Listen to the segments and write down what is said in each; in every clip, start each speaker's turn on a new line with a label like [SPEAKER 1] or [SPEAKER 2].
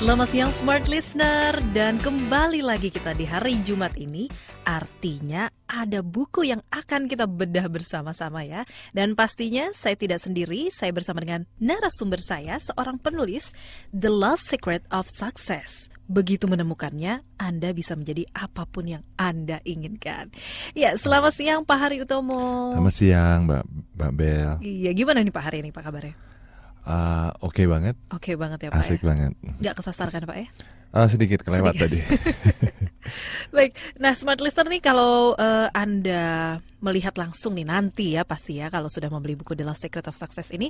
[SPEAKER 1] Selamat siang Smart Listener, dan kembali lagi kita di hari Jumat ini. Artinya ada buku yang akan kita bedah bersama-sama ya. Dan pastinya saya tidak sendiri, saya bersama dengan narasumber saya, seorang penulis, The Lost Secret of Success. Begitu menemukannya, Anda bisa menjadi apapun yang Anda inginkan. Ya, selamat siang Pak Hari Utomo.
[SPEAKER 2] Selamat siang Mbak Bel.
[SPEAKER 1] Iya, gimana nih Pak Hari ini, Pak kabarnya?
[SPEAKER 2] Oke banget.
[SPEAKER 1] Oke banget ya Pak.
[SPEAKER 2] Asik
[SPEAKER 1] ya?
[SPEAKER 2] banget.
[SPEAKER 1] Nggak kesasar kan Pak ya?
[SPEAKER 2] Sedikit kelewat tadi.
[SPEAKER 1] Baik, nah Smart Listener nih, kalau Anda melihat langsung nih nanti ya pasti ya kalau sudah membeli buku The Lost Secret of Success ini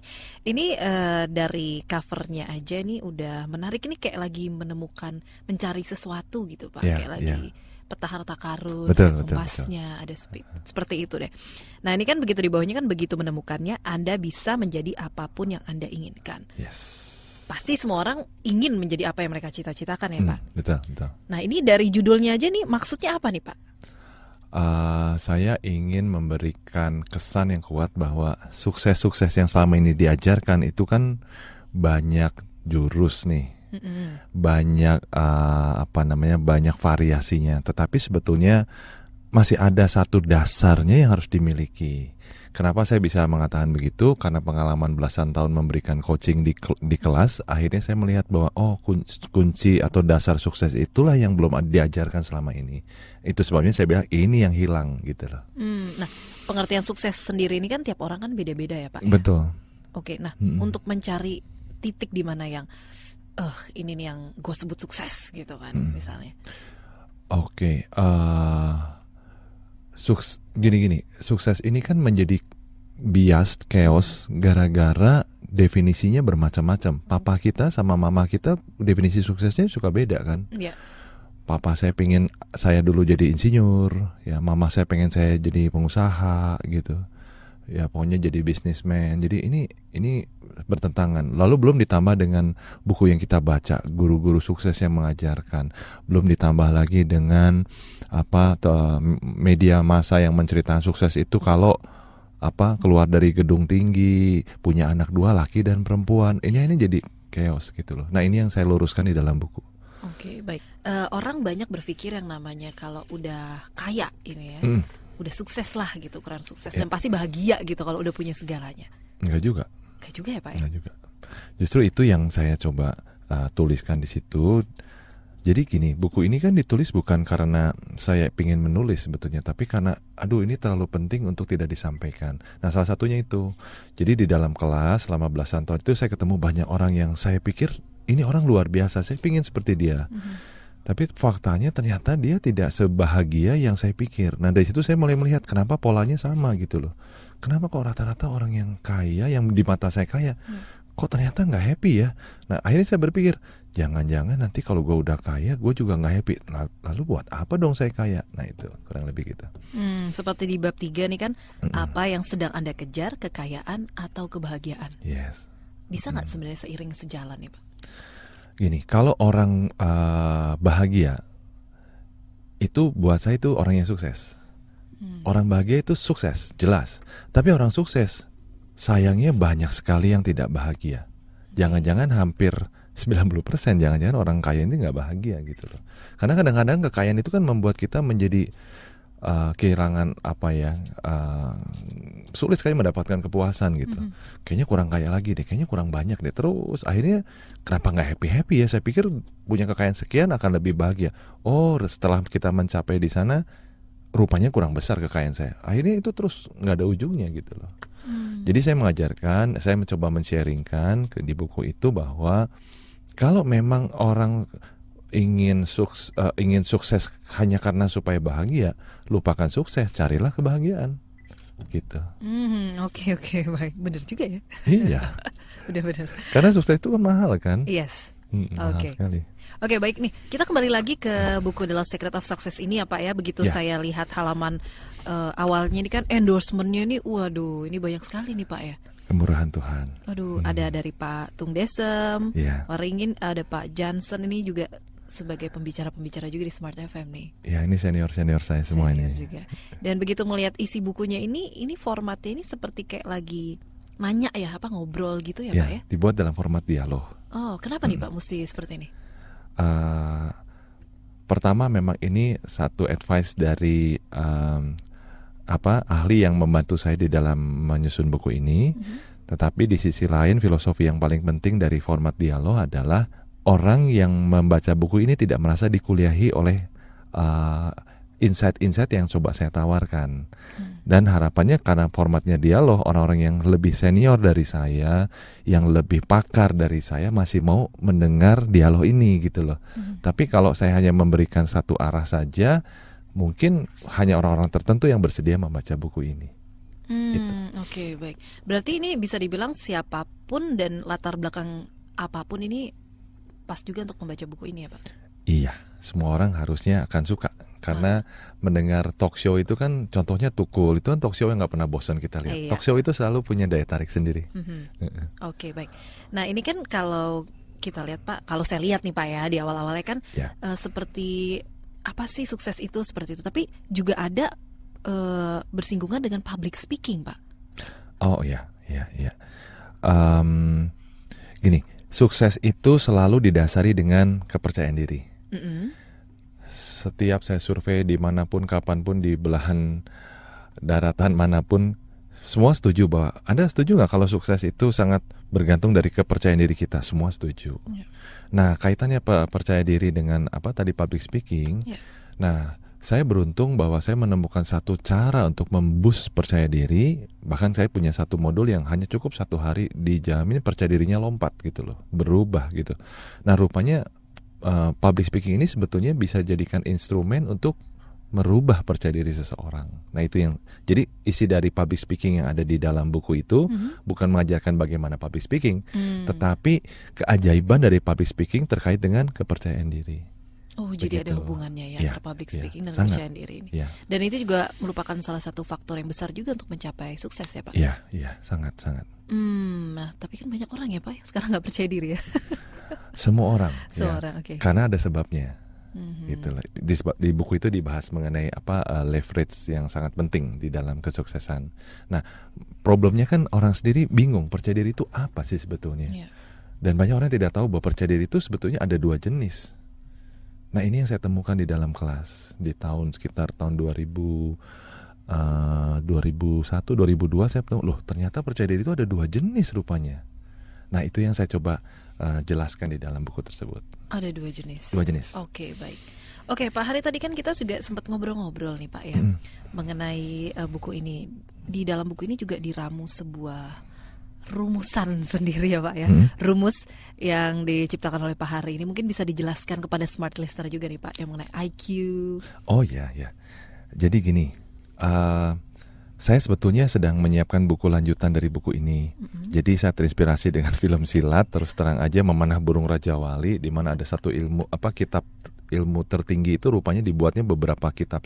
[SPEAKER 1] dari covernya aja nih udah menarik. Ini kayak lagi mencari sesuatu gitu Pak, kayak lagi peta harta karun, ada kompasnya, ada seperti itu deh. Nah ini kan begitu di bawahnya kan begitu menemukannya, Anda bisa menjadi apapun yang Anda inginkan.
[SPEAKER 2] Yes.
[SPEAKER 1] Pasti semua orang ingin menjadi apa yang mereka cita-citakan ya Pak.
[SPEAKER 2] Betul.
[SPEAKER 1] Nah ini dari judulnya aja nih maksudnya apa nih Pak?
[SPEAKER 2] Saya ingin memberikan kesan yang kuat bahwa sukses-sukses yang selama ini diajarkan itu kan banyak jurus nih. Banyak banyak variasinya, tetapi sebetulnya masih ada satu dasarnya yang harus dimiliki. Kenapa saya bisa mengatakan begitu? Karena pengalaman belasan tahun memberikan coaching di kelas, akhirnya saya melihat bahwa kunci atau dasar sukses itulah yang belum diajarkan selama ini. Itu sebabnya saya bilang ini yang hilang gitu loh.
[SPEAKER 1] Nah, pengertian sukses sendiri ini kan tiap orang kan beda-beda ya Pak.
[SPEAKER 2] Betul.
[SPEAKER 1] Oke, nah untuk mencari titik di mana yang ini nih yang gue sebut sukses gitu kan misalnya.
[SPEAKER 2] Oke. Gini, sukses ini kan menjadi bias, chaos gara-gara definisinya bermacam-macam. Papa kita sama mama kita definisi suksesnya suka beda kan?
[SPEAKER 1] Iya. Papa
[SPEAKER 2] saya pengen saya dulu jadi insinyur, ya mama saya pengen saya jadi pengusaha gitu. Ya pokoknya jadi businessman. Jadi ini bertentangan. Lalu belum ditambah dengan buku yang kita baca, guru-guru sukses yang mengajarkan. Belum ditambah lagi dengan media massa yang menceritakan sukses itu kalau keluar dari gedung tinggi, punya anak 2 laki dan perempuan. Ini jadi chaos gitu loh. Nah, ini yang saya luruskan di dalam buku.
[SPEAKER 1] Oke, baik. Orang banyak berpikir yang namanya kalau udah kaya ini ya. Udah sukses lah gitu, ukuran sukses dan pasti bahagia gitu kalau udah punya segalanya.
[SPEAKER 2] Enggak juga
[SPEAKER 1] ya Pak ya?
[SPEAKER 2] Enggak juga. Justru itu yang saya coba tuliskan di situ. Jadi gini, buku ini kan ditulis bukan karena saya ingin menulis sebetulnya, tapi karena ini terlalu penting untuk tidak disampaikan. Nah, salah satunya itu. Jadi di dalam kelas selama belasan tahun itu saya ketemu banyak orang yang saya pikir ini orang luar biasa, saya ingin seperti dia. Tapi faktanya ternyata dia tidak sebahagia yang saya pikir. Nah dari situ saya mulai melihat kenapa polanya sama gitu loh. Kenapa kok rata-rata orang yang kaya, yang di mata saya kaya, kok ternyata nggak happy ya. Nah akhirnya saya berpikir, jangan-jangan nanti kalau gue udah kaya, gue juga nggak happy. Lalu buat apa dong saya kaya? Nah itu kurang lebih gitu.
[SPEAKER 1] Seperti di bab 3 nih kan, apa yang sedang Anda kejar, kekayaan atau kebahagiaan?
[SPEAKER 2] Yes.
[SPEAKER 1] Bisa nggak sebenarnya seiring sejalan nih Pak?
[SPEAKER 2] Gini, kalau orang bahagia, itu buat saya itu orang yang sukses. Orang bahagia itu sukses, jelas. Tapi orang sukses, sayangnya banyak sekali yang tidak bahagia. Jangan-jangan hampir 90%, jangan-jangan orang kaya ini nggak bahagia gitu loh. Karena kadang-kadang kekayaan itu kan membuat kita menjadi kehilangan sulit sekali mendapatkan kepuasan gitu. Kayaknya kurang kaya lagi deh, kayaknya kurang banyak deh. Terus akhirnya kenapa nggak happy ya? Saya pikir punya kekayaan sekian akan lebih bahagia. Setelah kita mencapai di sana, rupanya kurang besar kekayaan saya. Akhirnya itu terus nggak ada ujungnya gitu loh. Jadi saya mencoba men-sharingkan di buku itu bahwa kalau memang orang ingin sukses hanya karena supaya bahagia, lupakan sukses, carilah kebahagiaan gitu.
[SPEAKER 1] Oke, baik, benar juga ya.
[SPEAKER 2] Iya.
[SPEAKER 1] Benar.
[SPEAKER 2] Karena sukses itu kan mahal kan.
[SPEAKER 1] Yes.
[SPEAKER 2] Mahal sekali.
[SPEAKER 1] Oke, baik nih. Kita kembali lagi ke buku The Lost Secret of Success ini ya Pak ya. Begitu saya lihat halaman awalnya ini kan endorsement-nya ini, waduh, ini banyak sekali nih Pak ya.
[SPEAKER 2] Kemurahan Tuhan.
[SPEAKER 1] Aduh, ada dari Pak Tung Desem, Waringin, ada Pak Johnson ini juga sebagai pembicara-pembicara juga di Smart FM nih.
[SPEAKER 2] Ya, ini senior saya semua ini.
[SPEAKER 1] Juga. Dan begitu melihat isi bukunya ini formatnya ini seperti kayak lagi nanya ya, ngobrol gitu ya Pak ya?
[SPEAKER 2] Dibuat dalam format dialog.
[SPEAKER 1] Oh, kenapa nih Pak mesti seperti ini?
[SPEAKER 2] uh, pertama memang ini satu advice dari ahli yang membantu saya di dalam menyusun buku ini. Tetapi di sisi lain filosofi yang paling penting dari format dialog adalah orang yang membaca buku ini tidak merasa dikuliahi oleh insight-insight yang coba saya tawarkan. Dan harapannya karena formatnya dialog, orang-orang yang lebih senior dari saya, yang lebih pakar dari saya masih mau mendengar dialog ini gitu loh. Tapi kalau saya hanya memberikan satu arah saja, mungkin hanya orang-orang tertentu yang bersedia membaca buku ini.
[SPEAKER 1] Oke, baik. Berarti ini bisa dibilang siapapun dan latar belakang apapun ini pas juga untuk membaca buku ini ya Pak?
[SPEAKER 2] Iya, semua orang harusnya akan suka. Karena mendengar talk show itu kan contohnya Tukul, itu kan talk show yang gak pernah bosan kita lihat.
[SPEAKER 1] Iya.
[SPEAKER 2] Talk show itu selalu punya daya tarik sendiri.
[SPEAKER 1] Oke, baik. Nah ini kan kalau kita lihat Pak, kalau saya lihat nih Pak ya di awal-awalnya kan seperti apa sih sukses itu seperti itu. Tapi juga ada bersinggungan dengan public speaking Pak.
[SPEAKER 2] Oh iya. Gini, sukses itu selalu didasari dengan kepercayaan diri. Setiap saya survei dimanapun, kapanpun, di belahan daratan manapun, semua setuju bahwa Anda setuju nggak kalau sukses itu sangat bergantung dari kepercayaan diri kita. Semua setuju. Nah, kaitannya percaya diri dengan public speaking. Nah, saya beruntung bahwa saya menemukan satu cara untuk memboost percaya diri. Bahkan saya punya satu modul yang hanya cukup 1 hari dijamin percaya dirinya lompat gitu loh, berubah gitu. Nah, rupanya public speaking ini sebetulnya bisa jadikan instrumen untuk merubah percaya diri seseorang. Nah, itu yang jadi isi dari public speaking yang ada di dalam buku itu bukan mengajarkan bagaimana public speaking, tetapi keajaiban dari public speaking terkait dengan kepercayaan diri.
[SPEAKER 1] Oh, jadi ada hubungannya ya antara public speaking dan
[SPEAKER 2] sangat,
[SPEAKER 1] kepercayaan diri ini. Dan itu juga merupakan salah satu faktor yang besar juga untuk mencapai sukses ya Pak?
[SPEAKER 2] Iya, sangat.
[SPEAKER 1] Nah, tapi kan banyak orang ya Pak yang sekarang nggak percaya diri ya.
[SPEAKER 2] Semua orang.
[SPEAKER 1] Okay.
[SPEAKER 2] Karena ada sebabnya. Gitu. Di buku itu dibahas mengenai leverage yang sangat penting di dalam kesuksesan. Nah, problemnya kan orang sendiri bingung percaya diri itu apa sih sebetulnya. Dan banyak orang tidak tahu bahwa percaya diri itu sebetulnya ada 2 jenis. Nah, ini yang saya temukan di dalam kelas di sekitar tahun 2001, 2002 saya tahu ternyata percaya diri itu ada 2 jenis rupanya. Nah, itu yang saya coba jelaskan di dalam buku tersebut.
[SPEAKER 1] Ada 2 jenis.
[SPEAKER 2] 2 jenis.
[SPEAKER 1] Oke, baik. Oke, Pak Hari, tadi kan kita juga sempat ngobrol-ngobrol nih Pak ya mengenai buku ini. Di dalam buku ini juga diramu sebuah rumusan sendiri ya Pak ya. Rumus yang diciptakan oleh Pak Hari ini mungkin bisa dijelaskan kepada smart listener juga nih Pak yang mengenai IQ.
[SPEAKER 2] Oh ya. Jadi gini, saya sebetulnya sedang menyiapkan buku lanjutan dari buku ini. Jadi saya terinspirasi dengan film silat, terus terang aja Memanah Burung Raja Wali, di mana ada satu kitab ilmu tertinggi itu rupanya dibuatnya beberapa kitab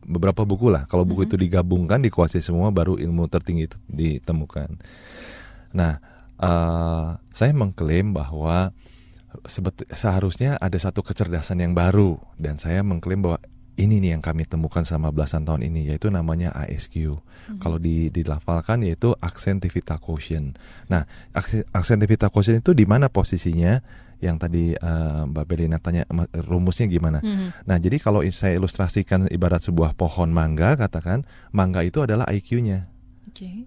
[SPEAKER 2] beberapa buku lah. Kalau buku itu digabungkan, dikuasai semua, baru ilmu tertinggi itu ditemukan. Nah, saya mengklaim bahwa seharusnya ada satu kecerdasan yang baru, dan saya mengklaim bahwa ini nih yang kami temukan selama belasan tahun ini, yaitu namanya ASQ. Kalau dilafalkan yaitu Accentivita Quotient. Nah, Accentivita Quotient itu di mana posisinya? Yang tadi Mbak Belina tanya rumusnya gimana. Nah, jadi kalau saya ilustrasikan ibarat sebuah pohon mangga, katakan mangga itu adalah IQ-nya.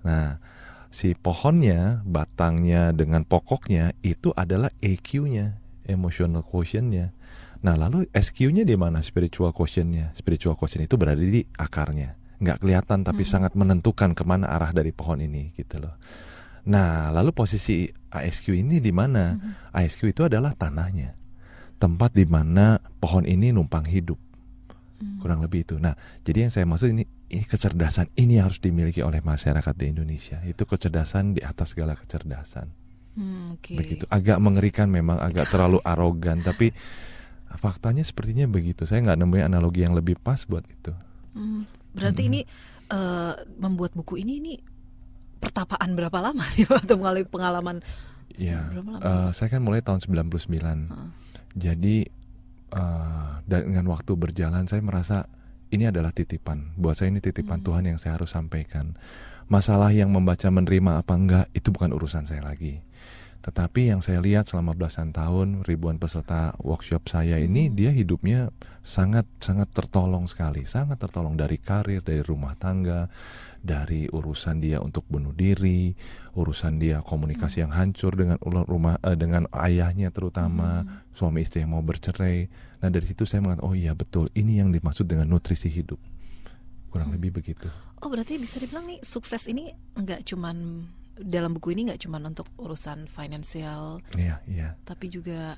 [SPEAKER 2] Nah, si pohonnya, batangnya dengan pokoknya itu adalah EQ-nya, emotional quotient-nya. Nah, lalu SQ-nya di mana? Spiritual quotient-nya. Spiritual quotient itu berada di akarnya. Nggak kelihatan tapi sangat menentukan kemana arah dari pohon ini gitu loh. Nah, lalu posisi ASQ ini di mana? ASQ itu adalah tanahnya, tempat di mana pohon ini numpang hidup, kurang lebih itu. Nah, jadi yang saya maksud ini kecerdasan ini harus dimiliki oleh masyarakat di Indonesia. Itu kecerdasan di atas segala kecerdasan. Begitu. Agak mengerikan memang, agak terlalu arogan, tapi faktanya sepertinya begitu. Saya nggak nemuin analogi yang lebih pas buat itu.
[SPEAKER 1] Berarti ini membuat buku ini pertapaan berapa lama nih Pak untuk mengalami pengalaman? Berapa lama?
[SPEAKER 2] Saya kan mulai tahun 99. Jadi dengan waktu berjalan saya merasa ini adalah titipan. Buat saya ini titipan Tuhan yang saya harus sampaikan. Masalah yang membaca menerima apa enggak itu bukan urusan saya lagi. Tetapi yang saya lihat selama belasan tahun, ribuan peserta workshop saya ini, dia hidupnya sangat tertolong sekali, sangat tertolong dari karir, dari rumah tangga, dari urusan dia untuk bunuh diri, urusan dia komunikasi yang hancur dengan dengan ayahnya terutama, suami istri yang mau bercerai. Nah dari situ saya mengatakan, oh iya betul, ini yang dimaksud dengan nutrisi hidup. Kurang lebih begitu.
[SPEAKER 1] Oh berarti bisa dibilang nih sukses ini nggak cuman dalam buku ini nggak cuman untuk urusan finansial,
[SPEAKER 2] Iya.
[SPEAKER 1] tapi juga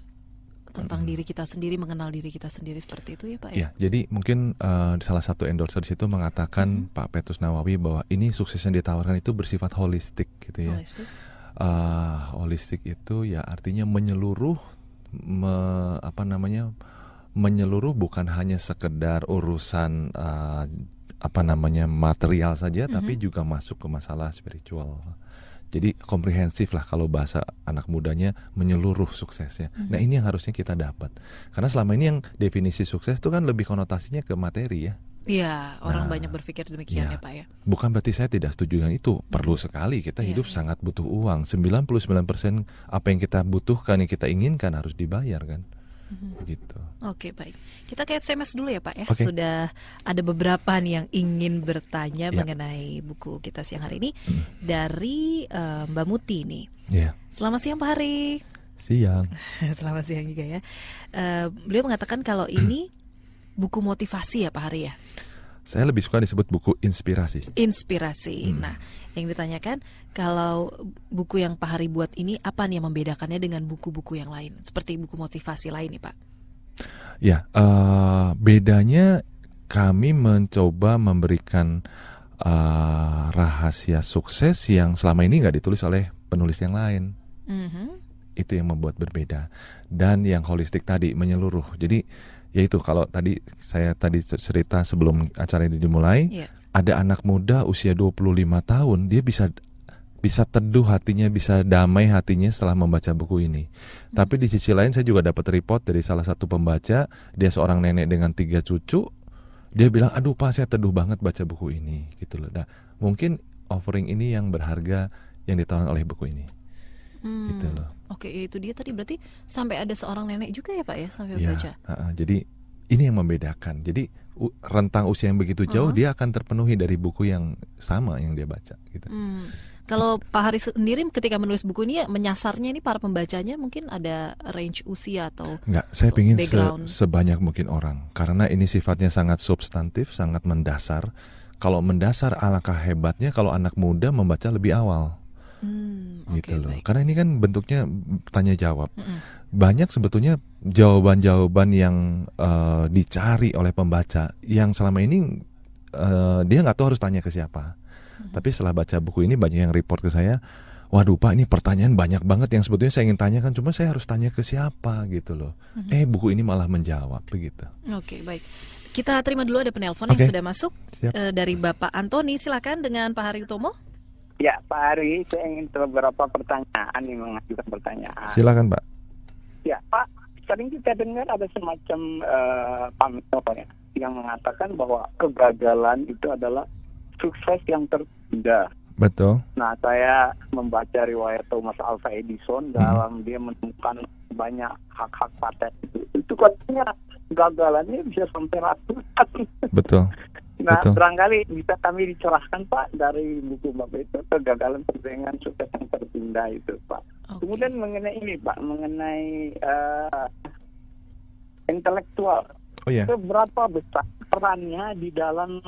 [SPEAKER 1] tentang diri kita sendiri, mengenal diri kita sendiri seperti itu ya Pak ya?
[SPEAKER 2] Ya, jadi mungkin salah satu endorser di situ mengatakan Pak Petrus Nawawi bahwa ini sukses yang ditawarkan itu bersifat holistik gitu ya.
[SPEAKER 1] Holistik.
[SPEAKER 2] Holistik itu ya artinya menyeluruh, menyeluruh bukan hanya sekedar urusan material saja, tapi juga masuk ke masalah spiritual. Jadi komprehensif lah kalau bahasa anak mudanya, menyeluruh suksesnya. Nah ini yang harusnya kita dapat. Karena selama ini yang definisi sukses itu kan lebih konotasinya ke materi ya.
[SPEAKER 1] Iya, orang banyak berpikir demikian ya Pak ya.
[SPEAKER 2] Bukan berarti saya tidak setuju dengan itu. Perlu sekali, kita hidup sangat butuh uang. 99% apa yang kita butuhkan, yang kita inginkan harus dibayar kan. Begitu.
[SPEAKER 1] Oke, baik. Kita ke SMS dulu ya Pak ya.
[SPEAKER 2] Oke.
[SPEAKER 1] Sudah ada beberapa nih yang ingin bertanya mengenai buku kita siang hari ini. Dari Mbak Muti nih.
[SPEAKER 2] Iya.
[SPEAKER 1] Selamat siang Pak Hari.
[SPEAKER 2] Siang.
[SPEAKER 1] Selamat siang juga ya. Beliau mengatakan kalau ini buku motivasi ya Pak Hari ya.
[SPEAKER 2] Saya lebih suka disebut buku inspirasi.
[SPEAKER 1] Inspirasi. Nah, yang ditanyakan kalau buku yang Pak Hari buat ini apa nih yang membedakannya dengan buku-buku yang lain, seperti buku motivasi lain nih Pak?
[SPEAKER 2] Ya, bedanya kami mencoba memberikan rahasia sukses yang selama ini nggak ditulis oleh penulis yang lain. Itu yang membuat berbeda. Dan yang holistik tadi, menyeluruh. Jadi yaitu kalau saya tadi cerita sebelum acara ini dimulai, ada anak muda usia 25 tahun, dia bisa teduh hatinya, bisa damai hatinya setelah membaca buku ini. Tapi di sisi lain saya juga dapat report dari salah satu pembaca, dia seorang nenek dengan 3 cucu, dia bilang, aduh Pak saya teduh banget baca buku ini gitu loh. Nah, mungkin offering ini yang berharga yang ditawarkan oleh buku ini. Gitu loh.
[SPEAKER 1] Oke, itu dia tadi berarti sampai ada seorang nenek juga ya Pak ya sampai baca.
[SPEAKER 2] Jadi ini yang membedakan. Jadi rentang usia yang begitu jauh dia akan terpenuhi dari buku yang sama yang dia baca gitu.
[SPEAKER 1] Kalau Pak Hari sendiri ketika menulis buku ini menyasarnya ini para pembacanya mungkin ada range usia atau
[SPEAKER 2] enggak, saya ingin sebanyak mungkin orang karena ini sifatnya sangat substantif, sangat mendasar. Kalau mendasar alangkah hebatnya kalau anak muda membaca lebih awal. Gitu loh.
[SPEAKER 1] Baik.
[SPEAKER 2] Karena ini kan bentuknya tanya jawab. Banyak sebetulnya jawaban-jawaban yang dicari oleh pembaca yang selama ini dia nggak tahu harus tanya ke siapa. Tapi setelah baca buku ini banyak yang report ke saya, waduh Pak ini pertanyaan banyak banget yang sebetulnya saya ingin tanyakan, cuma saya harus tanya ke siapa gitu loh. Buku ini malah menjawab begitu.
[SPEAKER 1] Oke, baik. Kita terima dulu ada penelpon yang sudah masuk dari Bapak Antoni. Silakan dengan Pak Hari Utomo.
[SPEAKER 3] Ya, Pak Hari, saya ingin beberapa pertanyaan yang mengajukan pertanyaan.
[SPEAKER 2] Silakan, Pak.
[SPEAKER 3] Ya, Pak, sering kita dengar ada semacam pamito ya, yang mengatakan bahwa kegagalan itu adalah sukses yang tertunda.
[SPEAKER 2] Betul.
[SPEAKER 3] Nah, saya membaca riwayat Thomas Alva Edison dalam dia menemukan banyak hak-hak paten itu katanya gagalannya bisa sampai ratusan.
[SPEAKER 2] Betul.
[SPEAKER 3] Nah,
[SPEAKER 2] betul.
[SPEAKER 3] barangkali bisa kami dicerahkan Pak dari buku Bapak itu kegagalan persaingan sukses yang tertunda itu Pak. Kemudian mengenai ini Pak, mengenai intelektual.
[SPEAKER 2] Oh ya.
[SPEAKER 3] Seberapa besar perannya di dalam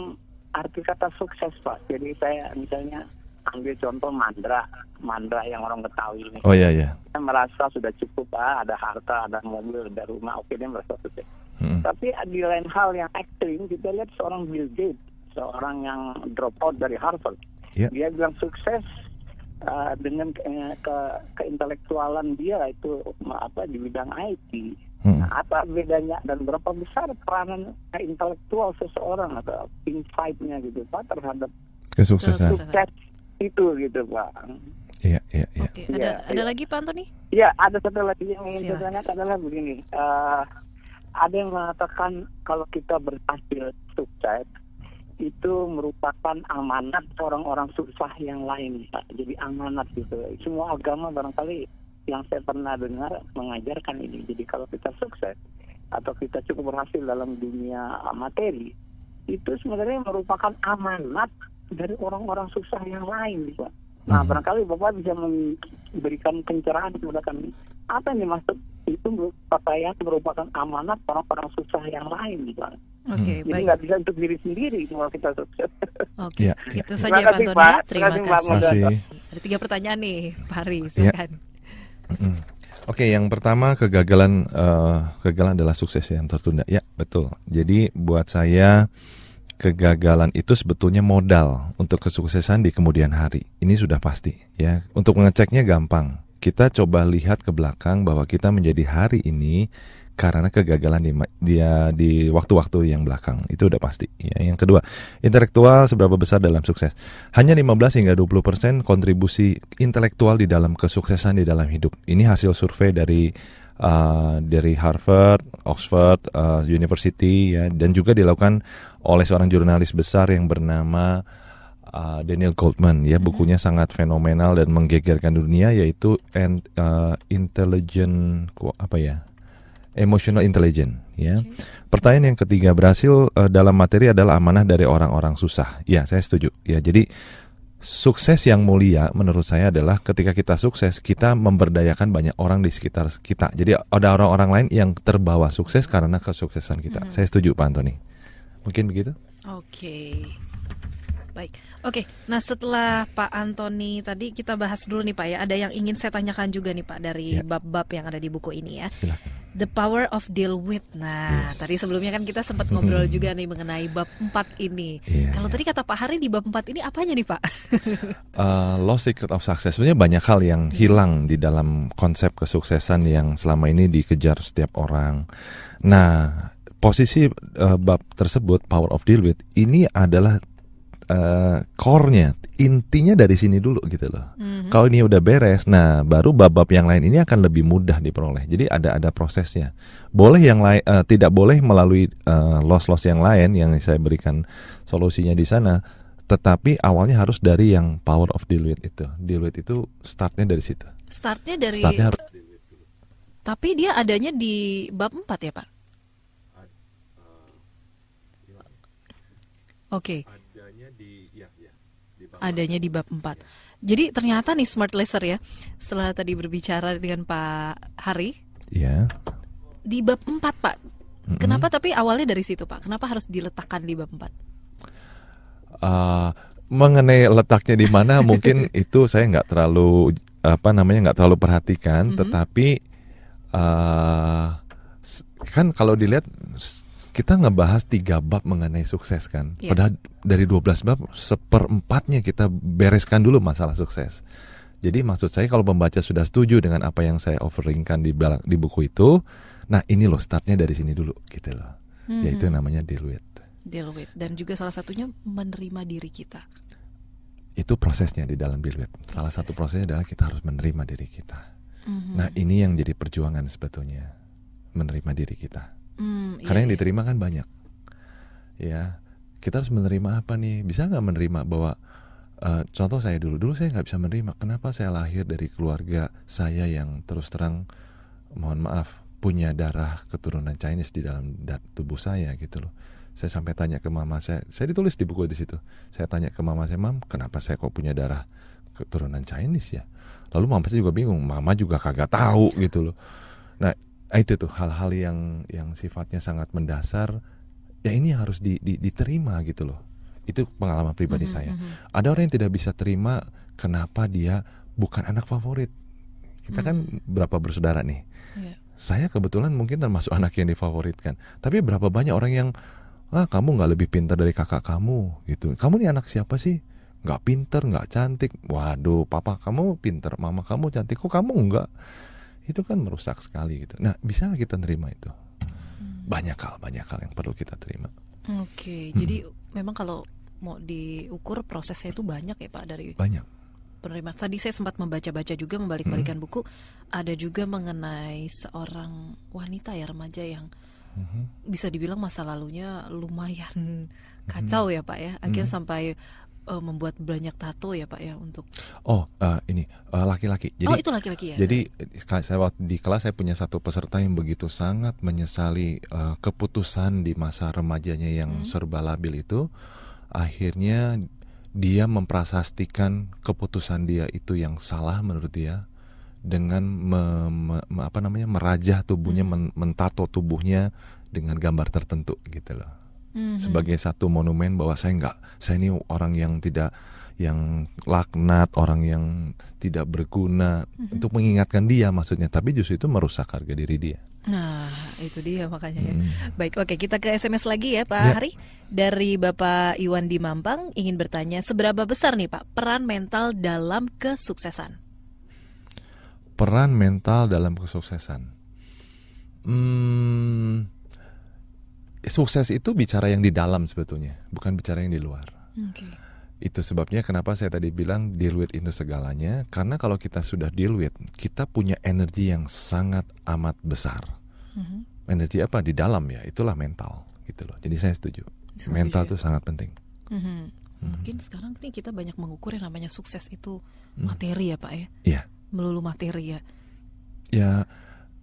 [SPEAKER 3] arti kata sukses Pak? Jadi saya misalnya ambil contoh Mandra yang orang Betawi ini.
[SPEAKER 2] Oh iya.
[SPEAKER 3] Dia merasa sudah cukup Pak, ada harta, ada mobil, ada rumah, oke dia merasa sukses. Tapi di lain hal yang ekstrim kita lihat seorang Bill Gates, seorang yang drop out dari Harvard. Dia bilang sukses dengan keintelektualan dia itu di bidang IT. Nah, apa bedanya dan berapa besar peranan intelektual seseorang atau insight-nya gitu Pak terhadap
[SPEAKER 2] kesuksesan
[SPEAKER 3] sukses itu gitu Pak.
[SPEAKER 2] Iya.
[SPEAKER 1] Oke, ada lagi Pak Antoni?
[SPEAKER 3] Ya, ada satu lagi yang ingin saya tanyakan adalah begini. Ada yang mengatakan kalau kita berhasil sukses itu merupakan amanat orang-orang susah yang lain Pak. Jadi amanat gitu. Semua agama barangkali yang saya pernah dengar mengajarkan ini. Jadi kalau kita sukses atau kita cukup berhasil dalam dunia materi, itu sebenarnya merupakan amanat dari orang-orang sukses yang lain, Pak. Nah, barangkali Bapak bisa memberikan pencerahan kepada kami. Apa yang dimaksud itu pakaian merupakan amanat orang-orang sukses yang lain, Pak.
[SPEAKER 1] Oke,
[SPEAKER 3] jadi nggak bisa untuk diri sendiri kalau kita sukses.
[SPEAKER 1] Oke, itu saja Pak Antoni. Terima kasih. Ada 3 pertanyaan nih, Pak Hari, silakan.
[SPEAKER 2] Oke, yang pertama kegagalan adalah sukses yang tertunda. Ya, betul. Jadi buat saya kegagalan itu sebetulnya modal untuk kesuksesan di kemudian hari. Ini sudah pasti ya. Untuk mengeceknya gampang. Kita coba lihat ke belakang bahwa kita menjadi hari ini karena kegagalan di waktu-waktu yang belakang. Itu udah pasti ya. Yang kedua, intelektual seberapa besar dalam sukses? Hanya 15 hingga 20% kontribusi intelektual di dalam kesuksesan di dalam hidup. Ini hasil survei dari Harvard, Oxford University ya, dan juga dilakukan oleh seorang jurnalis besar yang bernama Daniel Goldman ya. Bukunya sangat fenomenal dan menggegerkan dunia, yaitu Emotional Intelligence ya. Pertanyaan yang ketiga, berhasil dalam materi adalah amanah dari orang-orang susah. Ya, saya setuju ya. Jadi sukses yang mulia menurut saya adalah ketika kita sukses, kita memberdayakan banyak orang di sekitar kita. Jadi ada orang-orang lain yang terbawa sukses karena kesuksesan kita. Saya setuju Pak Antoni. Mungkin begitu?
[SPEAKER 1] Oke. Baik. Oke, nah setelah Pak Antoni tadi kita bahas dulu nih Pak ya. Ada yang ingin saya tanyakan juga nih Pak dari bab-bab yang ada di buku ini ya.
[SPEAKER 2] Silakan.
[SPEAKER 1] The Power of Deal With. Nah, tadi sebelumnya kan kita sempat ngobrol juga nih mengenai bab 4 ini. Kalau tadi kata Pak Hari di bab 4 ini apanya nih Pak?
[SPEAKER 2] Lost Secret of Success. Sebenarnya banyak hal yang hilang di dalam konsep kesuksesan yang selama ini dikejar setiap orang. Nah, posisi bab tersebut, Power of Deal With, ini adalah core-nya, intinya dari sini dulu gitu loh. Kalau ini udah beres, nah baru bab-bab yang lain ini akan lebih mudah diperoleh. Jadi ada prosesnya. Boleh yang lain, tidak boleh melalui loss yang lain yang saya berikan solusinya di sana. Tetapi awalnya harus dari yang Power of Deal With itu. Deal With itu startnya dari situ.
[SPEAKER 1] Startnya
[SPEAKER 2] harus deal with dulu.
[SPEAKER 1] Tapi dia adanya di bab 4 ya Pak? Oke. Adanya di bab 4. Jadi ternyata nih Smart Listener ya, setelah tadi berbicara dengan Pak Hari, di bab 4 Pak. Kenapa tapi awalnya dari situ Pak? Kenapa harus diletakkan di bab 4?
[SPEAKER 2] Mengenai letaknya di mana mungkin itu saya nggak terlalu perhatikan. Tetapi kan kalau dilihat kita ngebahas 3 bab mengenai sukses kan. Padahal dari 12 bab 1/4-nya kita bereskan dulu masalah sukses. Jadi maksud saya kalau pembaca sudah setuju dengan apa yang saya offeringkan di buku itu, nah ini loh startnya dari sini dulu gitu loh. Yaitu yang namanya deal with.
[SPEAKER 1] Deal with, dan juga salah satunya menerima diri kita.
[SPEAKER 2] Itu prosesnya di dalam deal with. Salah satu prosesnya adalah kita harus menerima diri kita. Nah ini yang jadi perjuangan sebetulnya, menerima diri kita. Karena yang diterima kan banyak. Ya, kita harus menerima apa nih? Bisa nggak menerima bahwa contoh saya dulu saya nggak bisa menerima. Kenapa saya lahir dari keluarga saya yang terus terang, mohon maaf, punya darah keturunan Chinese di dalam tubuh saya gitu loh. Saya sampai tanya ke mama saya ditulis di buku di situ. Saya tanya ke mama saya, "Mam, kenapa saya kok punya darah keturunan Chinese ya?" Lalu mama saya juga bingung, mama juga kagak tahu gitu loh. Nah, itu tuh hal-hal yang sifatnya sangat mendasar. Ya ini harus diterima gitu loh. Itu pengalaman pribadi saya. Ada orang yang tidak bisa terima kenapa dia bukan anak favorit. Kita kan berapa bersaudara nih. Saya kebetulan mungkin termasuk anak yang difavoritkan. Tapi berapa banyak orang yang kamu gak lebih pintar dari kakak kamu gitu. Kamu nih anak siapa sih? Gak pintar, gak cantik. Waduh, papa kamu pintar, mama kamu cantik, kok kamu enggak? Itu kan merusak sekali gitu. Nah, bisa nggak kita terima itu? Banyak hal yang perlu kita terima.
[SPEAKER 1] Oke, jadi memang kalau mau diukur prosesnya itu banyak ya Pak, dari
[SPEAKER 2] banyak
[SPEAKER 1] penerima. Tadi saya sempat membaca-baca juga, membalik-balikan buku. Ada juga mengenai seorang wanita ya, remaja yang bisa dibilang masa lalunya lumayan kacau ya Pak ya. Akhirnya sampai membuat banyak tato ya Pak ya untuk.
[SPEAKER 2] Ini laki-laki. Jadi,
[SPEAKER 1] itu laki-laki ya.
[SPEAKER 2] Jadi saya waktu di kelas saya punya satu peserta yang begitu sangat menyesali keputusan di masa remajanya yang serba labil itu. Akhirnya dia memprasastikan keputusan dia itu yang salah menurut dia dengan merajah tubuhnya, mentato tubuhnya dengan gambar tertentu gitu loh. Sebagai satu monumen bahwa saya ini orang yang laknat, orang yang tidak berguna, untuk mengingatkan dia maksudnya, tapi justru itu merusak harga diri dia.
[SPEAKER 1] Nah, itu dia makanya ya. Baik, oke, kita ke SMS lagi ya Pak Hari. Dari Bapak Iwan di Mampang ingin bertanya, seberapa besar nih Pak peran mental dalam kesuksesan?
[SPEAKER 2] Peran mental dalam kesuksesan. Sukses itu bicara yang di dalam sebetulnya, bukan bicara yang di luar. Itu sebabnya kenapa saya tadi bilang deal with itu segalanya. Karena kalau kita sudah deal with, kita punya energi yang sangat amat besar. Energi apa? Di dalam ya, itulah mental gitu loh. Jadi saya setuju. Mental itu sangat penting.
[SPEAKER 1] Mungkin sekarang nih kita banyak mengukur yang namanya sukses itu materi ya Pak ya.
[SPEAKER 2] Iya.
[SPEAKER 1] Melulu materi ya.
[SPEAKER 2] Ya,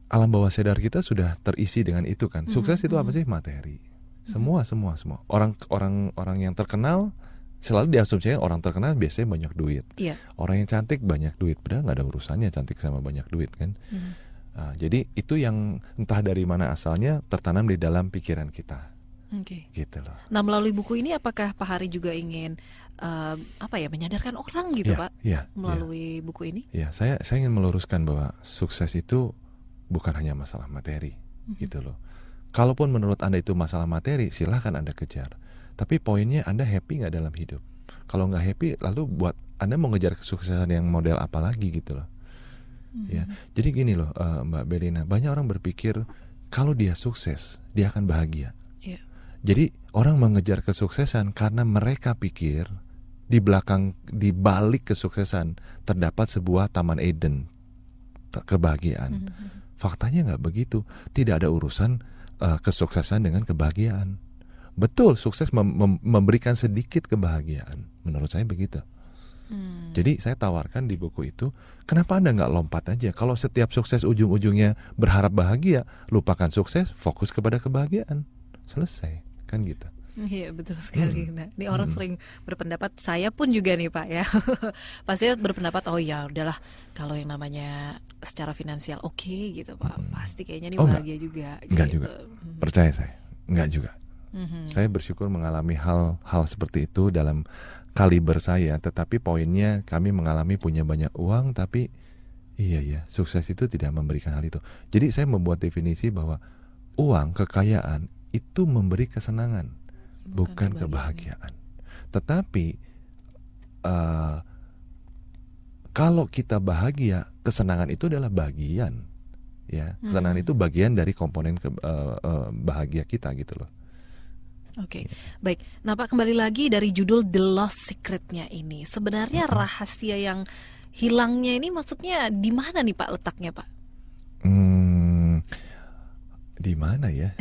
[SPEAKER 2] alam bawah sadar kita sudah terisi dengan itu kan. Sukses itu apa sih? Materi. Semua. Orang yang terkenal selalu diasumsikan orang terkenal biasanya banyak duit. Orang yang cantik banyak duit. Padahal nggak ada urusannya cantik sama banyak duit kan. Jadi itu yang entah dari mana asalnya tertanam di dalam pikiran kita. Gitu loh.
[SPEAKER 1] Nah, melalui buku ini apakah Pak Hari juga ingin menyadarkan orang gitu Pak? Melalui buku ini?
[SPEAKER 2] Ya, saya ingin meluruskan bahwa sukses itu bukan hanya masalah materi, gitu loh. Kalaupun menurut Anda itu masalah materi, silahkan Anda kejar. Tapi poinnya Anda happy nggak dalam hidup? Kalau nggak happy, lalu buat Anda mau ngejar kesuksesan yang model apa lagi gitu loh? Ya, jadi gini loh, Mbak Belina, banyak orang berpikir kalau dia sukses, dia akan bahagia. Jadi orang mengejar kesuksesan karena mereka pikir di balik kesuksesan terdapat sebuah taman Eden, kebahagiaan. Faktanya nggak begitu. Tidak ada urusan kesuksesan dengan kebahagiaan. Betul, sukses memberikan sedikit kebahagiaan. Menurut saya begitu. Jadi saya tawarkan di buku itu, kenapa Anda nggak lompat aja? Kalau setiap sukses ujung-ujungnya berharap bahagia, lupakan sukses, fokus kepada kebahagiaan. Selesai, kan gitu.
[SPEAKER 1] Iya, betul sekali. Nah, ini orang sering berpendapat, saya pun juga nih Pak ya. Pasti berpendapat, oh ya udahlah, kalau yang namanya secara finansial oke gitu Pak, pasti kayaknya ini bahagia juga.
[SPEAKER 2] Enggak
[SPEAKER 1] gitu.
[SPEAKER 2] juga, percaya saya, enggak juga. Saya bersyukur mengalami hal seperti itu dalam kaliber saya, tetapi poinnya kami mengalami punya banyak uang, tapi iya, sukses itu tidak memberikan hal itu. Jadi saya membuat definisi bahwa uang, kekayaan itu memberi kesenangan, bukan kebahagiaan. Tetapi kalau kita bahagia, kesenangan itu adalah bagian, ya. Kesenangan itu bagian dari komponen bahagia kita gitu loh.
[SPEAKER 1] Oke, baik. Nah Pak, kembali lagi dari judul The Lost Secret-nya ini. Sebenarnya rahasia yang hilangnya ini maksudnya di mana nih Pak letaknya Pak?
[SPEAKER 2] Di mana ya?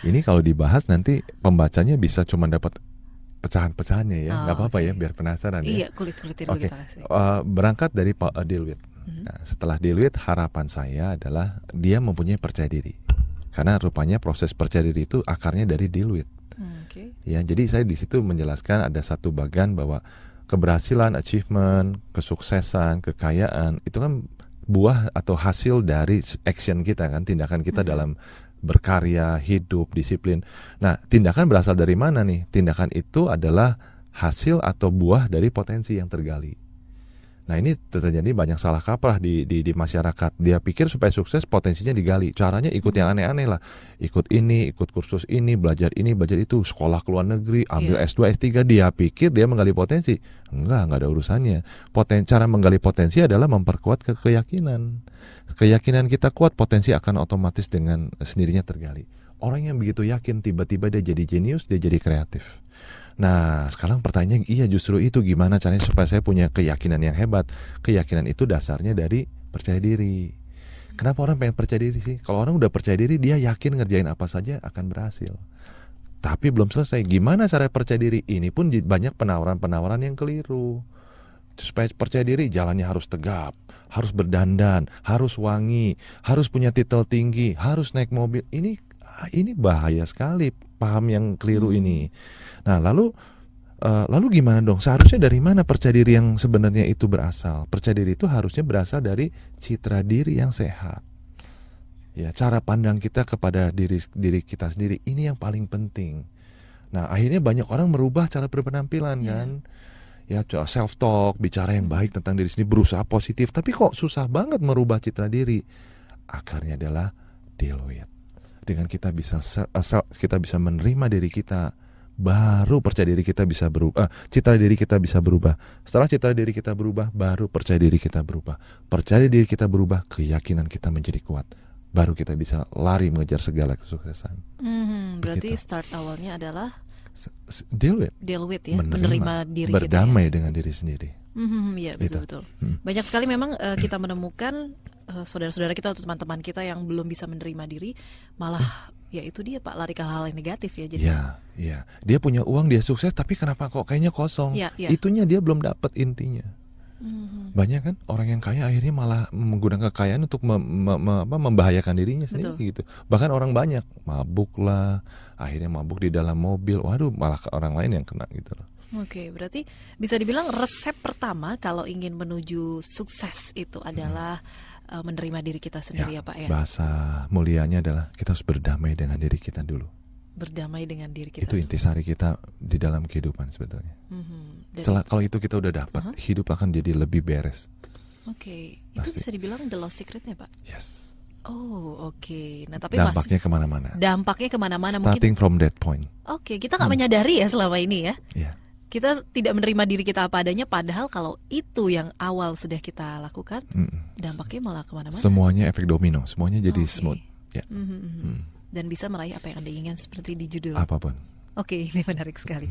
[SPEAKER 2] Ini kalau dibahas nanti pembacanya bisa cuma dapat pecahan-pecahannya ya. Nggak apa-apa ya, biar penasaran ya.
[SPEAKER 1] Iya, kulit-kulitin dulu kita kasih.
[SPEAKER 2] Berangkat dari Pak Deal With. Nah, setelah Deal With, harapan saya adalah dia mempunyai percaya diri. Karena rupanya proses percaya diri itu akarnya dari Deal With. Ya, jadi saya di situ menjelaskan ada satu bagian bahwa keberhasilan, achievement, kesuksesan, kekayaan itu kan buah atau hasil dari action kita kan, tindakan kita dalam berkarya, hidup, disiplin. Nah, tindakan berasal dari mana nih? Tindakan itu adalah hasil atau buah dari potensi yang tergali. Nah, ini terjadi banyak salah kaprah di masyarakat. Dia pikir supaya sukses potensinya digali. Caranya ikut yang aneh-aneh lah. Ikut ini, ikut kursus ini, belajar itu, sekolah ke luar negeri, ambil S2, S3. Dia pikir dia menggali potensi. Enggak ada urusannya. Cara menggali potensi adalah memperkuat keyakinan. Keyakinan kita kuat, potensi akan otomatis dengan sendirinya tergali. Orang yang begitu yakin, tiba-tiba dia jadi jenius, dia jadi kreatif. Nah, sekarang pertanyaannya, iya justru itu gimana caranya supaya saya punya keyakinan yang hebat. Keyakinan itu dasarnya dari percaya diri. Kenapa orang pengen percaya diri sih? Kalau orang udah percaya diri, dia yakin ngerjain apa saja akan berhasil. Tapi belum selesai. Gimana cara percaya diri? Ini pun banyak penawaran-penawaran yang keliru. Supaya percaya diri, jalannya harus tegap, harus berdandan, harus wangi, harus punya titel tinggi, harus naik mobil. Ini bahaya sekali paham yang keliru ini. Nah, lalu gimana dong? Seharusnya dari mana percaya diri yang sebenarnya itu berasal? Percaya diri itu harusnya berasal dari citra diri yang sehat. Ya, cara pandang kita kepada diri kita sendiri ini yang paling penting. Nah, akhirnya banyak orang merubah cara berpenampilan kan. Ya, self talk, bicara yang baik tentang diri sendiri, berusaha positif, tapi kok susah banget merubah citra diri. Akarnya adalah deal with. Dengan kita bisa menerima diri kita, baru percaya diri kita bisa berubah, citra diri kita bisa berubah. Setelah citra diri kita berubah, baru percaya diri kita berubah. Percaya diri kita berubah, keyakinan kita menjadi kuat. Baru kita bisa lari mengejar segala kesuksesan.
[SPEAKER 1] Berarti start awalnya adalah
[SPEAKER 2] deal with
[SPEAKER 1] ya, menerima diri kita,
[SPEAKER 2] berdamai dengan diri sendiri.
[SPEAKER 1] Ya, betul. Banyak sekali memang kita menemukan saudara-saudara kita atau teman-teman kita yang belum bisa menerima diri, malah ya itu dia Pak, lari ke hal yang negatif ya. Jadi
[SPEAKER 2] ya, dia punya uang, dia sukses, tapi kenapa kok kayaknya kosong? Itunya dia belum dapat intinya. Banyak kan orang yang kaya akhirnya malah menggunakan kekayaan untuk membahayakan dirinya sendiri. Gitu. Bahkan orang banyak mabuk lah, akhirnya mabuk di dalam mobil, waduh malah ke orang lain yang kena gitu loh.
[SPEAKER 1] Oke, berarti bisa dibilang resep pertama kalau ingin menuju sukses itu adalah menerima diri kita sendiri ya Pak ya.
[SPEAKER 2] Bahasa mulianya adalah kita harus berdamai dengan diri kita dulu. Berdamai dengan diri kita. Itu intisari kita di dalam kehidupan sebetulnya. Setelah kalau itu kita udah dapat, hidup akan jadi lebih beres. Oke, itu bisa dibilang the lost secretnya Pak. Yes. Oh, oke. Nah, tapi dampaknya kemana-mana.
[SPEAKER 1] Starting
[SPEAKER 2] from that point.
[SPEAKER 1] Oke, kita nggak menyadari ya selama ini ya. Yeah. Kita tidak menerima diri kita apa adanya, padahal kalau itu yang awal sudah kita lakukan, dampaknya malah kemana-mana.
[SPEAKER 2] Semuanya efek domino, semuanya jadi smooth. Ya.
[SPEAKER 1] Dan bisa meraih apa yang Anda inginkan seperti di judul.
[SPEAKER 2] Apapun.
[SPEAKER 1] Oke, ini menarik sekali.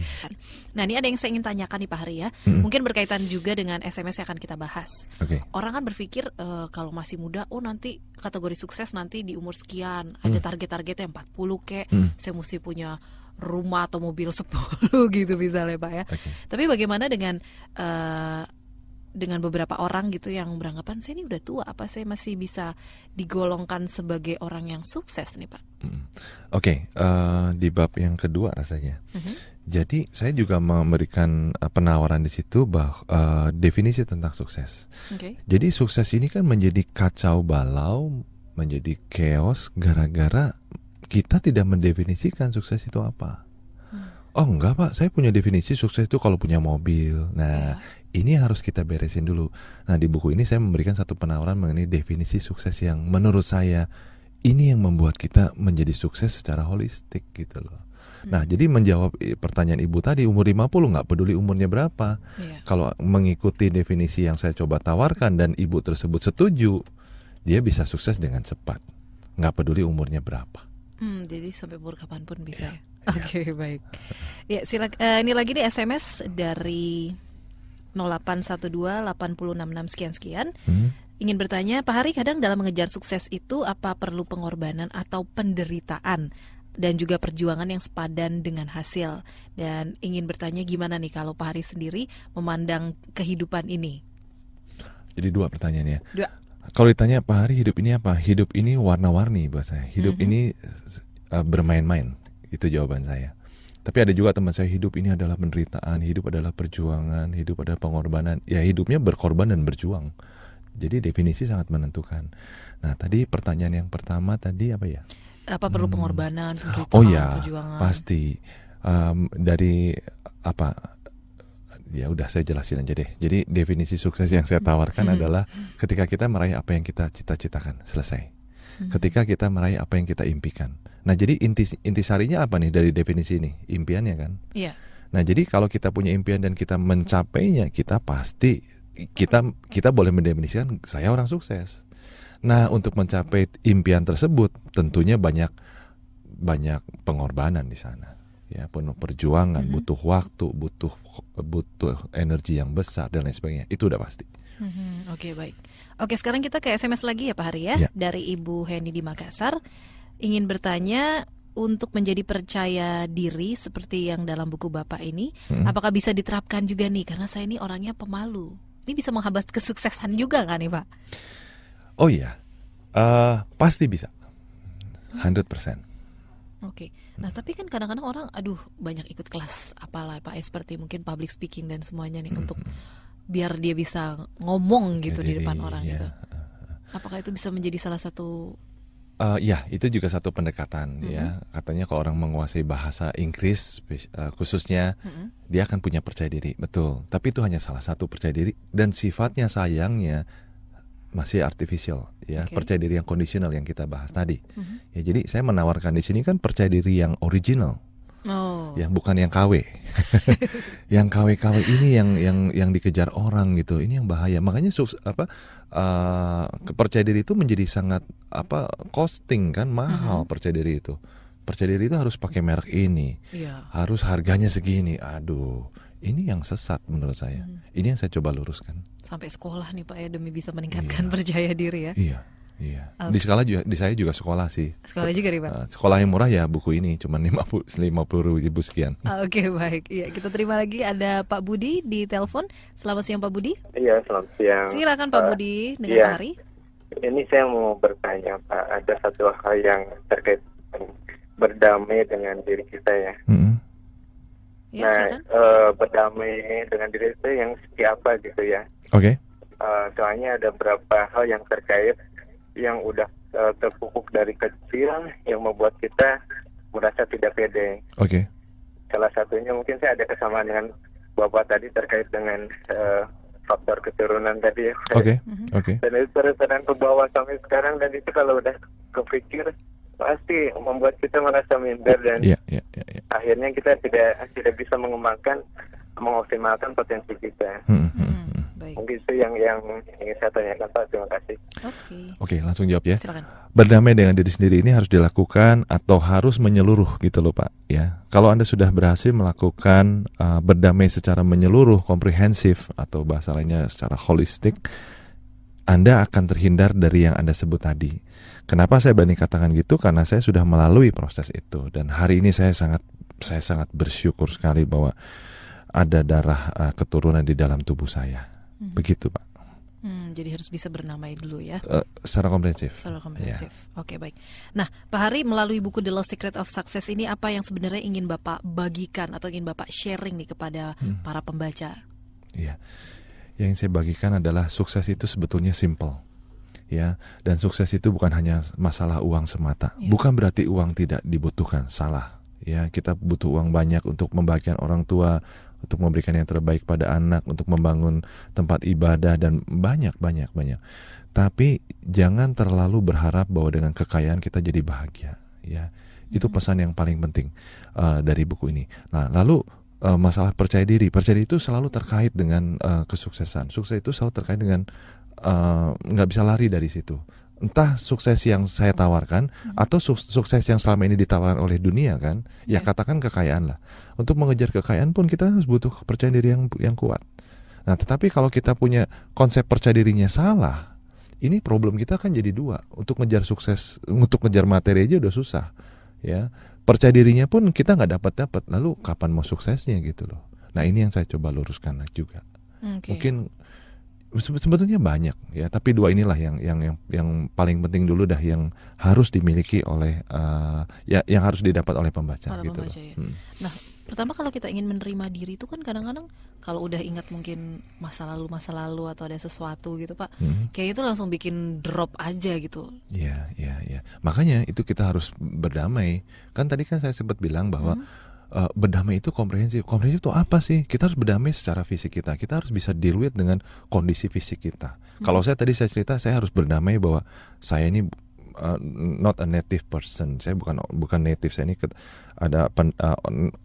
[SPEAKER 1] Nah, ini ada yang saya ingin tanyakan nih Pak Hari ya. Mungkin berkaitan juga dengan SMS yang akan kita bahas. Orang kan berpikir kalau masih muda, nanti kategori sukses nanti di umur sekian. Ada target-targetnya 40 kek. Saya mesti punya rumah atau mobil 10 gitu misalnya Pak ya. Tapi bagaimana dengan beberapa orang gitu yang beranggapan saya ini udah tua, apa saya masih bisa digolongkan sebagai orang yang sukses nih Pak?
[SPEAKER 2] Di bab yang kedua rasanya. Jadi saya juga memberikan penawaran di situ bahwa definisi tentang sukses. Jadi sukses ini kan menjadi kacau balau, menjadi chaos gara-gara kita tidak mendefinisikan sukses itu apa. Oh enggak Pak, saya punya definisi sukses itu kalau punya mobil. Nah, ini harus kita beresin dulu. Nah, di buku ini saya memberikan satu penawaran mengenai definisi sukses yang menurut saya ini yang membuat kita menjadi sukses secara holistik gitu loh. Nah, jadi menjawab pertanyaan Ibu tadi, umur 50 nggak peduli umurnya berapa. Kalau mengikuti definisi yang saya coba tawarkan dan Ibu tersebut setuju, dia bisa sukses dengan cepat. Nggak peduli umurnya berapa.
[SPEAKER 1] Jadi sampai umur kapanpun bisa ya? Oke, baik. Ya, silakan. Ini lagi nih SMS dari 0812-8066 sekian-sekian. Ingin bertanya, Pak Hari, kadang dalam mengejar sukses itu apa perlu pengorbanan atau penderitaan dan juga perjuangan yang sepadan dengan hasil? Dan ingin bertanya gimana nih kalau Pak Hari sendiri memandang kehidupan ini?
[SPEAKER 2] Jadi dua pertanyaannya. Kalau ditanya Pak Hari, hidup ini apa? Hidup ini warna-warni buat saya. Hidup ini bermain-main. Itu jawaban saya. Tapi ada juga teman saya, hidup ini adalah penderitaan, hidup adalah perjuangan, hidup adalah pengorbanan. Ya, hidupnya berkorban dan berjuang. Jadi definisi sangat menentukan. Nah, tadi pertanyaan yang pertama tadi apa ya?
[SPEAKER 1] Apa perlu pengorbanan, penderitaan, perjuangan?
[SPEAKER 2] Pasti. Dari apa? Ya udah, saya jelasin aja deh. Jadi definisi sukses yang saya tawarkan adalah ketika kita meraih apa yang kita cita-citakan, selesai. Ketika kita meraih apa yang kita impikan. Nah, jadi intisarinya apa nih dari definisi ini? Impiannya kan? Iya. Nah, jadi kalau kita punya impian dan kita mencapainya, kita pasti kita boleh mendefinisikan saya orang sukses. Nah, untuk mencapai impian tersebut tentunya banyak pengorbanan di sana. Ya, penuh perjuangan, butuh waktu, butuh energi yang besar dan lain sebagainya. Itu udah pasti.
[SPEAKER 1] Oke, baik. Oke, sekarang kita ke SMS lagi ya Pak Hari ya. Dari Ibu Heni di Makassar. Ingin bertanya, untuk menjadi percaya diri seperti yang dalam buku Bapak ini, apakah bisa diterapkan juga nih? Karena saya ini orangnya pemalu. Ini bisa menghambat kesuksesan juga kan nih Pak?
[SPEAKER 2] Oh iya, pasti bisa, 100%.
[SPEAKER 1] Oke. Nah tapi kan kadang-kadang orang, banyak ikut kelas apalah Pak, seperti mungkin public speaking dan semuanya nih untuk biar dia bisa ngomong gitu di depan orang gitu. Apakah itu bisa menjadi salah satu?
[SPEAKER 2] Ya, itu juga satu pendekatan ya. Katanya kalau orang menguasai bahasa Inggris khususnya, dia akan punya percaya diri, betul. Tapi itu hanya salah satu percaya diri dan sifatnya sayangnya masih artificial ya. Percaya diri yang kondisional yang kita bahas tadi. Ya, jadi saya menawarkan di sini kan percaya diri yang original. Ya, bukan yang KW. Yang KW ini yang dikejar orang gitu. Ini yang bahaya. Makanya percaya diri itu menjadi sangat costing kan, mahal percaya diri itu. Percaya diri itu harus pakai merek ini. Harus harganya segini. Aduh, ini yang sesat menurut saya. Ini yang saya coba luruskan.
[SPEAKER 1] Sampai sekolah nih Pak ya, demi bisa meningkatkan percaya diri ya.
[SPEAKER 2] Iya. Di saya juga sekolah sih.
[SPEAKER 1] Sekolah juga nih Pak.
[SPEAKER 2] Sekolah yang murah ya buku ini cuma 50.000 sekian.
[SPEAKER 1] Oke, baik. Iya, kita terima lagi ada Pak Budi di telepon. Selamat siang Pak Budi.
[SPEAKER 4] Iya, selamat siang.
[SPEAKER 1] Silakan Pak Budi dengan Pak Hari.
[SPEAKER 4] Ini saya mau bertanya Pak, ada satu hal yang terkait berdamai dengan diri kita ya.
[SPEAKER 1] Ya,
[SPEAKER 4] berdamai dengan diri kita yang seperti apa gitu ya.
[SPEAKER 2] Oke.
[SPEAKER 4] Soalnya ada beberapa hal yang terkait yang udah terpupuk dari kecil yang membuat kita merasa tidak pede.
[SPEAKER 2] Oke.
[SPEAKER 4] Salah satunya mungkin saya ada kesamaan dengan Bapak tadi terkait dengan faktor keturunan tadi ya.
[SPEAKER 2] Oke.
[SPEAKER 4] Dan itu terus ke bawah sampai sekarang, dan itu kalau udah kepikir pasti membuat kita merasa minder dan akhirnya kita tidak bisa mengoptimalkan potensi kita. Mungkin itu yang ingin saya tanyakan Pak. Terima kasih.
[SPEAKER 2] Oke, langsung jawab ya.
[SPEAKER 1] Silakan.
[SPEAKER 2] Berdamai dengan diri sendiri ini harus dilakukan atau harus menyeluruh gitu loh Pak ya. Kalau Anda sudah berhasil melakukan berdamai secara menyeluruh, komprehensif, atau bahasa lainnya secara holistik, Anda akan terhindar dari yang Anda sebut tadi. Kenapa saya berani katakan gitu? Karena saya sudah melalui proses itu, dan hari ini saya sangat bersyukur sekali bahwa ada darah keturunan di dalam tubuh saya. Begitu Pak.
[SPEAKER 1] Jadi harus bisa bernamai dulu ya.
[SPEAKER 2] Secara komprehensif.
[SPEAKER 1] Oke, baik. Nah, Pak Hari, melalui buku The Lost Secret of Success ini, apa yang sebenarnya ingin Bapak bagikan atau ingin Bapak sharing nih kepada para pembaca?
[SPEAKER 2] Iya. Yang saya bagikan adalah sukses itu sebetulnya simple. Ya, dan sukses itu bukan hanya masalah uang semata. Bukan berarti uang tidak dibutuhkan, salah. Ya, kita butuh uang banyak untuk membahagiakan orang tua, untuk memberikan yang terbaik pada anak, untuk membangun tempat ibadah, dan banyak. Tapi jangan terlalu berharap bahwa dengan kekayaan kita jadi bahagia. Ya, itu pesan yang paling penting dari buku ini. Nah, lalu masalah percaya diri itu selalu terkait dengan kesuksesan. Sukses itu selalu terkait dengan nggak bisa lari dari situ. Entah sukses yang saya tawarkan atau sukses yang selama ini ditawarkan oleh dunia kan, ya katakan kekayaan lah. Untuk mengejar kekayaan pun kita harus butuh kepercayaan diri yang kuat. Nah, tetapi kalau kita punya konsep percaya dirinya salah, ini problem kita kan jadi dua. Untuk ngejar sukses, untuk ngejar materi aja udah susah, ya. Percaya dirinya pun kita nggak dapat. Lalu kapan mau suksesnya gitu loh. Nah, ini yang saya coba luruskan juga. Mungkin sebetulnya banyak ya, tapi dua inilah yang paling penting dulu dah, yang harus dimiliki oleh yang harus didapat oleh pembaca gitu.
[SPEAKER 1] Ya. Nah, pertama kalau kita ingin menerima diri itu kan kadang-kadang kalau udah ingat mungkin masa lalu atau ada sesuatu gitu Pak, kayak itu langsung bikin drop aja gitu. Iya.
[SPEAKER 2] Makanya itu kita harus berdamai. Kan tadi kan saya sempat bilang bahwa berdamai itu komprehensif. Komprehensif itu apa sih? Kita harus berdamai secara fisik kita. Kita harus bisa deal with dengan kondisi fisik kita. Kalau saya cerita, saya harus berdamai bahwa saya ini not a native person. Saya bukan native. Saya ini ada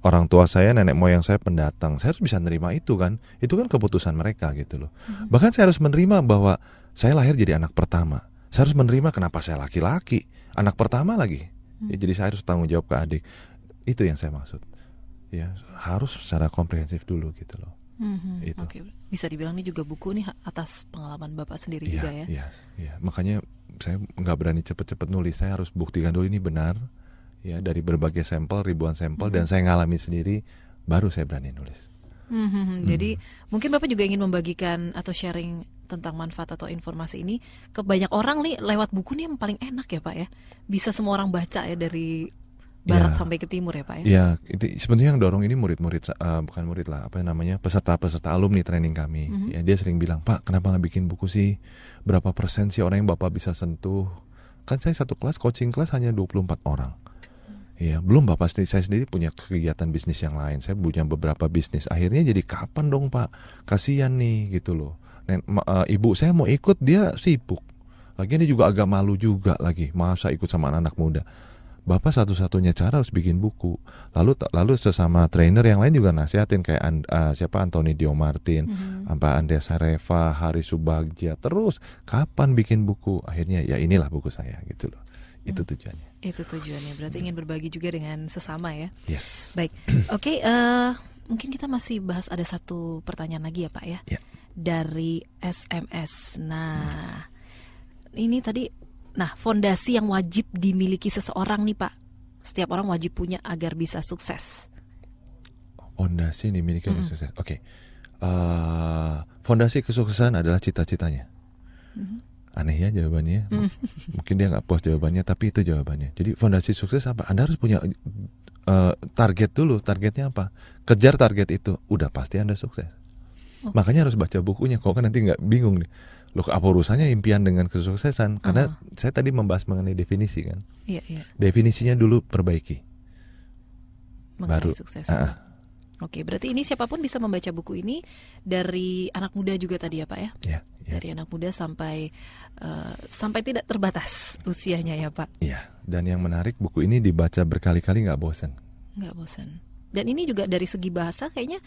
[SPEAKER 2] orang tua saya, nenek moyang saya pendatang. Saya harus bisa menerima itu kan. Itu kan keputusan mereka gitu loh. Bahkan saya harus menerima bahwa saya lahir jadi anak pertama. Saya harus menerima kenapa saya laki-laki, anak pertama lagi. Ya, jadi saya harus tanggung jawab ke adik. Itu yang saya maksud. Ya, harus secara komprehensif dulu gitu loh. Itu.
[SPEAKER 1] Oke. Bisa dibilang ini juga buku nih atas pengalaman Bapak sendiri juga ya.
[SPEAKER 2] Iya. Makanya saya nggak berani cepet-cepet nulis. Saya harus buktikan dulu ini benar. ya, dari berbagai sampel, ribuan sampel, dan saya ngalamin sendiri, baru saya berani nulis.
[SPEAKER 1] Jadi mungkin Bapak juga ingin membagikan atau sharing tentang manfaat atau informasi ini ke banyak orang nih lewat buku nih yang paling enak ya Pak ya. Bisa semua orang baca ya dari barat sampai ke timur ya Pak ya.
[SPEAKER 2] Iya, itu sebenarnya yang dorong ini murid-murid, bukan murid lah, peserta alumni training kami. Ya, dia sering bilang, Pak, kenapa nggak bikin buku sih? Berapa persen sih orang yang Bapak bisa sentuh? Kan saya satu kelas, coaching kelas hanya 24 orang. Ya, belum Bapak sendiri, saya sendiri punya kegiatan bisnis yang lain. Saya punya beberapa bisnis. Akhirnya jadi kapan dong Pak? Kasian nih gitu loh. Ibu saya mau ikut, dia sibuk. Lagian dia juga agak malu juga lagi. Masa ikut sama anak muda? Bapak satu-satunya cara harus bikin buku. Lalu sesama trainer yang lain juga nasihatin kayak Anthony Dio Martin, Andrea Sareva, Hari Subagja. Terus kapan bikin buku? Akhirnya ya inilah buku saya gitu loh. Itu tujuannya.
[SPEAKER 1] Itu tujuannya. Berarti ingin berbagi juga dengan sesama ya.
[SPEAKER 2] Yes.
[SPEAKER 1] Baik. Oke, mungkin kita masih bahas ada satu pertanyaan lagi ya Pak ya.
[SPEAKER 2] Yeah.
[SPEAKER 1] Dari SMS. Nah, ini tadi, fondasi yang wajib dimiliki seseorang nih Pak. Setiap orang wajib punya agar bisa sukses.
[SPEAKER 2] Fondasi yang dimiliki untuk sukses. Oke. Fondasi kesuksesan adalah cita-citanya. Aneh ya jawabannya. Mungkin dia nggak puas jawabannya, tapi itu jawabannya. Jadi fondasi sukses apa? Anda harus punya target dulu. Targetnya apa? Kejar target itu. Udah pasti Anda sukses. Makanya harus baca bukunya. Kok kan nanti nggak bingung nih. Loh, apa urusannya impian dengan kesuksesan? Karena saya tadi membahas mengenai definisi kan.
[SPEAKER 1] Iya.
[SPEAKER 2] Definisinya dulu perbaiki.
[SPEAKER 1] Mengenai baru sukses itu. Oke, berarti ini siapapun bisa membaca buku ini, dari anak muda juga tadi ya Pak ya?
[SPEAKER 2] Iya.
[SPEAKER 1] Dari anak muda sampai tidak terbatas usianya ya Pak?
[SPEAKER 2] Iya, dan yang menarik buku ini dibaca berkali-kali nggak bosan.
[SPEAKER 1] Nggak bosan. Dan ini juga dari segi bahasa kayaknya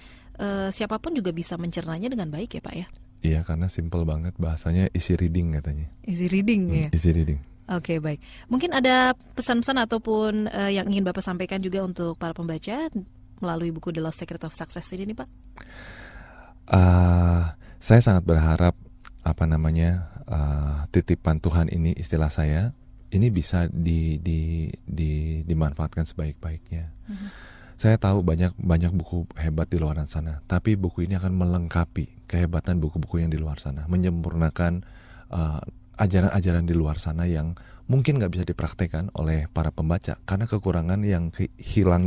[SPEAKER 1] siapapun juga bisa mencernanya dengan baik ya Pak ya?
[SPEAKER 2] Iya, karena simple banget bahasanya, easy reading katanya.
[SPEAKER 1] Easy reading ya?
[SPEAKER 2] Easy reading.
[SPEAKER 1] Oke, baik. Mungkin ada pesan-pesan ataupun yang ingin Bapak sampaikan juga untuk para pembaca melalui buku The Lost Secret of Success ini nih Pak?
[SPEAKER 2] Saya sangat berharap titipan Tuhan ini, istilah saya, ini bisa dimanfaatkan sebaik-baiknya. Saya tahu banyak buku hebat di luar sana, tapi buku ini akan melengkapi kehebatan buku-buku yang di luar sana, menyempurnakan ajaran-ajaran di luar sana yang mungkin nggak bisa dipraktekkan oleh para pembaca karena kekurangan yang hilang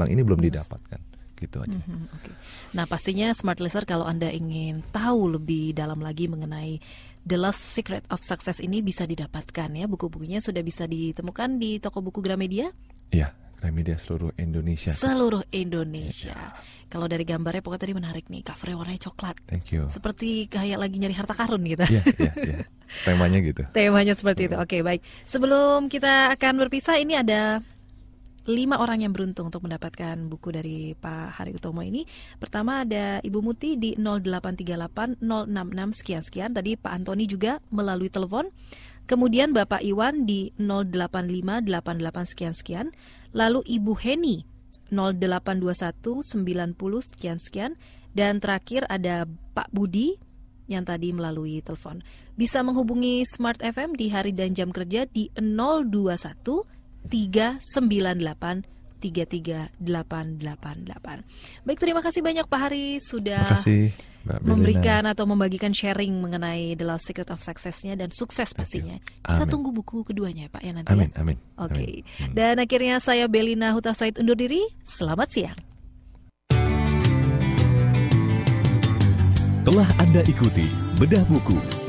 [SPEAKER 2] ini belum didapatkan. Gitu aja.
[SPEAKER 1] Okay. Nah, pastinya Smart Listener, kalau Anda ingin tahu lebih dalam lagi mengenai The Lost Secret of Success ini, bisa didapatkan ya. Buku-bukunya sudah bisa ditemukan di toko buku Gramedia?
[SPEAKER 2] Iya, Gramedia seluruh Indonesia.
[SPEAKER 1] Seluruh Indonesia. Kalau dari gambarnya pokoknya tadi menarik nih, covernya warnanya coklat.
[SPEAKER 2] Thank you.
[SPEAKER 1] Seperti kayak lagi nyari harta karun gitu.
[SPEAKER 2] Iya. Temanya gitu.
[SPEAKER 1] Temanya seperti itu. Oke, baik. Sebelum kita akan berpisah, ini ada 5 orang yang beruntung untuk mendapatkan buku dari Pak Hari Utomo ini. Pertama ada Ibu Muti di 0838 066 sekian-sekian. Tadi Pak Antoni juga melalui telepon. Kemudian Bapak Iwan di 085 88 sekian-sekian. Lalu Ibu Heni 0821 90 sekian-sekian. Dan terakhir ada Pak Budi yang tadi melalui telepon. Bisa menghubungi Smart FM di hari dan jam kerja di 021 398 33888. Baik, terima kasih banyak Pak Hari sudah memberikan atau membagikan sharing mengenai The Lost Secret of Success-nya dan sukses pastinya. Kita tunggu buku keduanya Pak ya nanti.
[SPEAKER 2] Amin.
[SPEAKER 1] Oke. Dan akhirnya saya Belina Hutasaid undur diri. Selamat siang.
[SPEAKER 5] Telah Anda ikuti Bedah Buku